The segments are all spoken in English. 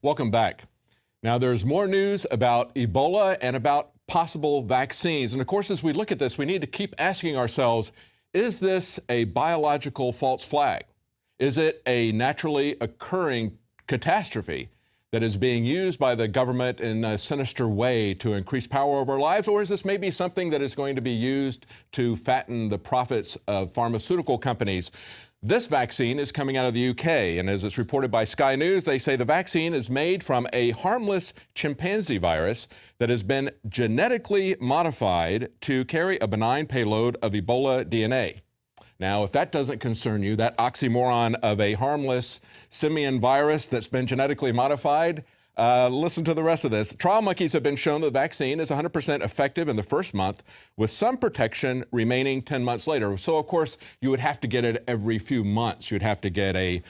Welcome back. Now, there's more news about Ebola and about possible vaccines. And of course, as we look at this, we need to keep asking ourselves, is this a biological false flag? Is it a naturally occurring catastrophe that is being used by the government in a sinister way to increase power over our lives? Or is this maybe something that is going to be used to fatten the profits of pharmaceutical companies? This vaccine is coming out of the UK, and as it's reported by Sky News, they say the vaccine is made from a harmless chimpanzee virus that has been genetically modified to carry a benign payload of Ebola DNA. Now, if that doesn't concern you, that oxymoron of a harmless simian virus that's been genetically modified, listen to the rest of this. Trial monkeys have been shown the vaccine is 100% effective in the first month, with some protection remaining 10 months later. So, of course, you would have to get it every few months. You'd have to get a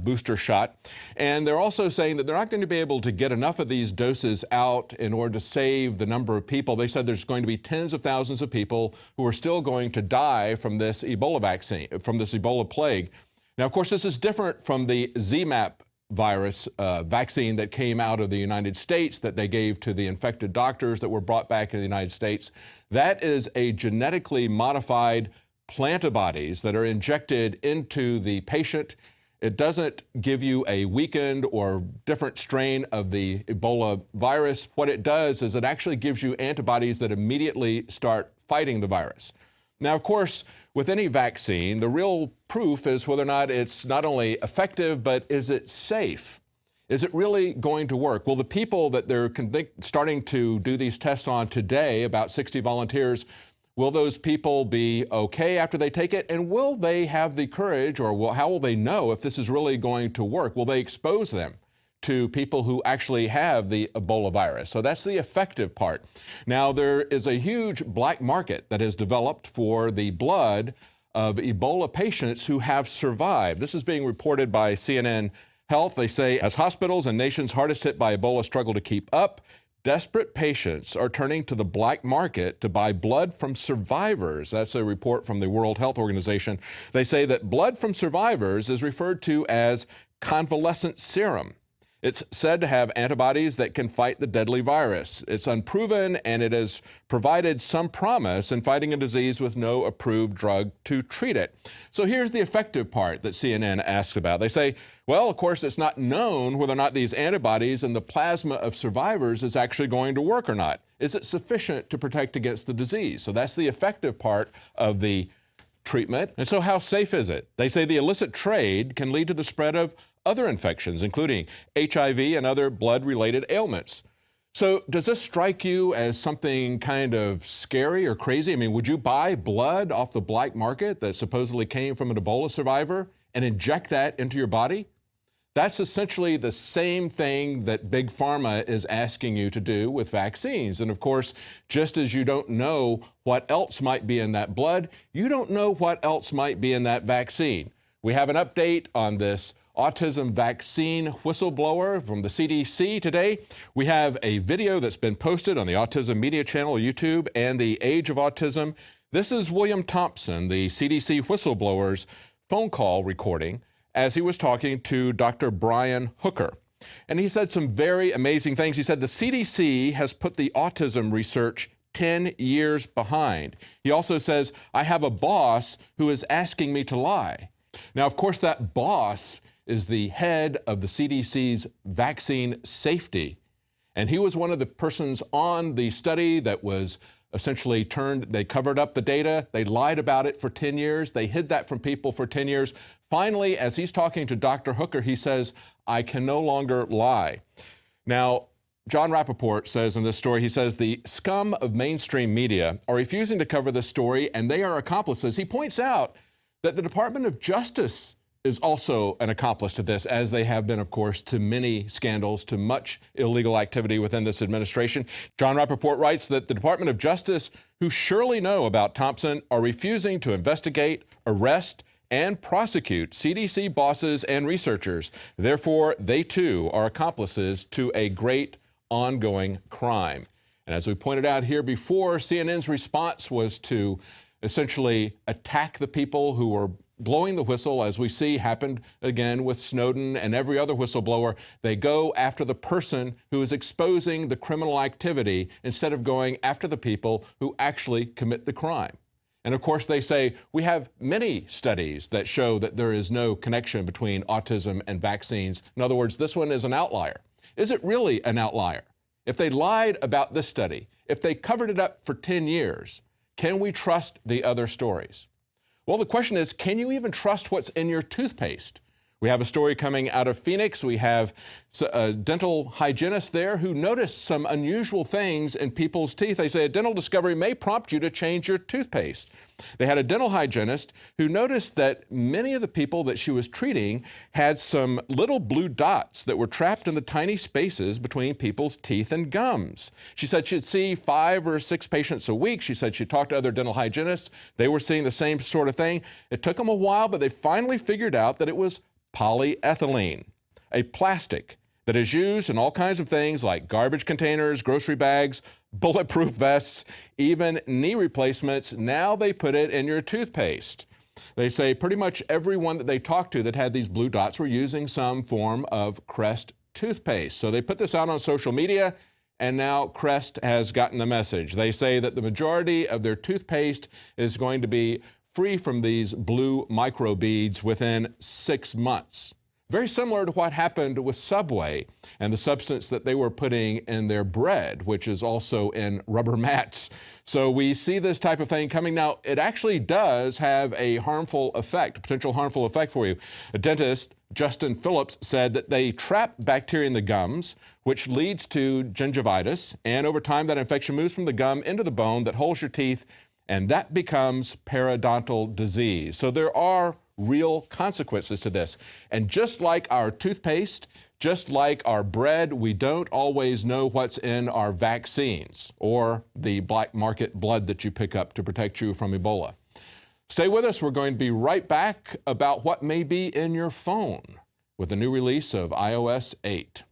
booster shot. And they're also saying that they're not going to be able to get enough of these doses out in order to save the number of people. They said there's going to be tens of thousands of people who are still going to die from this Ebola vaccine, from this Ebola plague. Now, of course, this is different from the ZMapp virus vaccine that came out of the United States that they gave to the infected doctors that were brought back in the United States. That is a genetically modified plantibodies that are injected into the patient. It doesn't give you a weakened or different strain of the Ebola virus. What it does is it actually gives you antibodies that immediately start fighting the virus. Now, of course, with any vaccine, the real proof is whether or not it's not only effective, but is it safe? Is it really going to work? Well, the people that they're starting to do these tests on today, about 60 volunteers, will those people be okay after they take it? And will they have the courage, or how will they know if this is really going to work? Will they expose them to people who actually have the Ebola virus? So that's the effective part. Now, there is a huge black market that has developed for the blood of Ebola patients who have survived. This is being reported by CNN Health. They say, as hospitals and nations hardest hit by Ebola struggle to keep up, desperate patients are turning to the black market to buy blood from survivors. That's a report from the World Health Organization. They say that blood from survivors is referred to as convalescent serum. It's said to have antibodies that can fight the deadly virus. It's unproven, and it has provided some promise in fighting a disease with no approved drug to treat it. So here's the effective part that CNN asks about. They say, well, of course, it's not known whether or not these antibodies in the plasma of survivors is actually going to work or not. Is it sufficient to protect against the disease? So that's the effective part of the treatment. And so how safe is it? They say the illicit trade can lead to the spread of other infections, including HIV and other blood-related ailments. So does this strike you as something kind of scary or crazy? I mean, would you buy blood off the black market that supposedly came from an Ebola survivor and inject that into your body? That's essentially the same thing that Big Pharma is asking you to do with vaccines. And of course, just as you don't know what else might be in that blood, you don't know what else might be in that vaccine. We have an update on this autism vaccine whistleblower from the CDC today. We have a video that's been posted on the Autism Media Channel, YouTube, and the Age of Autism. This is William Thompson, the CDC whistleblower's phone call recording as he was talking to Dr. Brian Hooker. And he said some very amazing things. He said the CDC has put the autism research 10 years behind. He also says, I have a boss who is asking me to lie. Now, of course, that boss is the head of the CDC's vaccine safety. And he was one of the persons on the study that was essentially they covered up the data, they lied about it for 10 years, they hid that from people for 10 years. Finally, as he's talking to Dr. Hooker, he says, I can no longer lie. Now, John Rappaport says in this story, he says, the scum of mainstream media are refusing to cover this story, and they are accomplices. He points out that the Department of Justice is also an accomplice to this, as they have been, of course, to many scandals, to much illegal activity within this administration. John Rappaport writes that the Department of Justice, who surely know about Thompson, are refusing to investigate, arrest, and prosecute CDC bosses and researchers. Therefore, they too are accomplices to a great ongoing crime. And as we pointed out here before, CNN's response was to essentially attack the people who were blowing the whistle, as we see happened again with Snowden and every other whistleblower. They go after the person who is exposing the criminal activity instead of going after the people who actually commit the crime. And of course, they say, we have many studies that show that there is no connection between autism and vaccines. In other words, this one is an outlier. Is it really an outlier? If they lied about this study, if they covered it up for 10 years, can we trust the other stories? Well, the question is, can you even trust what's in your toothpaste? We have a story coming out of Phoenix. We have a dental hygienist there who noticed some unusual things in people's teeth. They say a dental discovery may prompt you to change your toothpaste. They had a dental hygienist who noticed that many of the people that she was treating had some little blue dots that were trapped in the tiny spaces between people's teeth and gums. She said she'd see 5 or 6 patients a week. She said she talked to other dental hygienists. They were seeing the same sort of thing. It took them a while, but they finally figured out that it was polyethylene, a plastic that is used in all kinds of things like garbage containers, grocery bags, bulletproof vests, even knee replacements. Now they put it in your toothpaste. They say pretty much everyone that they talked to that had these blue dots were using some form of Crest toothpaste. So they put this out on social media, and now Crest has gotten the message. They say that the majority of their toothpaste is going to be free from these blue microbeads within 6 months. Very similar to what happened with Subway and the substance that they were putting in their bread, which is also in rubber mats. So we see this type of thing coming. Now, it actually does have a harmful effect, a potential harmful effect for you. A dentist, Justin Phillips, said that they trap bacteria in the gums, which leads to gingivitis. And over time, that infection moves from the gum into the bone that holds your teeth, and that becomes periodontal disease. So there are real consequences to this. And just like our toothpaste, just like our bread, we don't always know what's in our vaccines or the black market blood that you pick up to protect you from Ebola. Stay with us. We're going to be right back about what may be in your phone with the new release of iOS 8.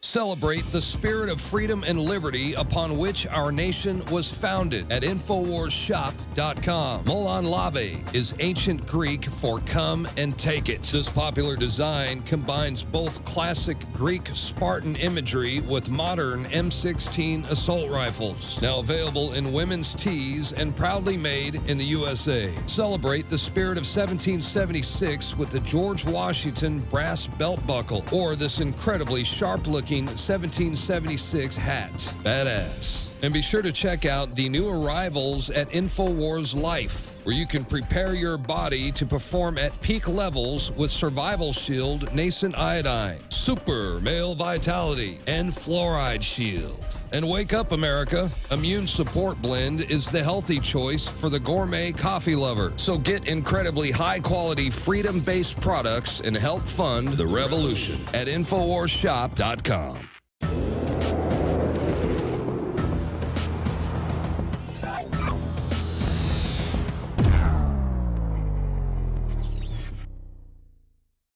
Celebrate the spirit of freedom and liberty upon which our nation was founded at InfoWarsShop.com. Molon Lave is ancient Greek for come and take it. This popular design combines both classic Greek Spartan imagery with modern M16 assault rifles. Now available in women's tees and proudly made in the USA. Celebrate the spirit of 1776 with the George Washington brass belt buckle or this incredibly sharp-looking 1776 hat. Badass. And be sure to check out the new arrivals at InfoWars Life, where you can prepare your body to perform at peak levels with Survival Shield Nascent Iodine, Super Male Vitality, and Fluoride Shield. And wake up, America. Immune Support Blend is the healthy choice for the gourmet coffee lover. So get incredibly high-quality, freedom-based products and help fund the revolution at InfoWarsShop.com.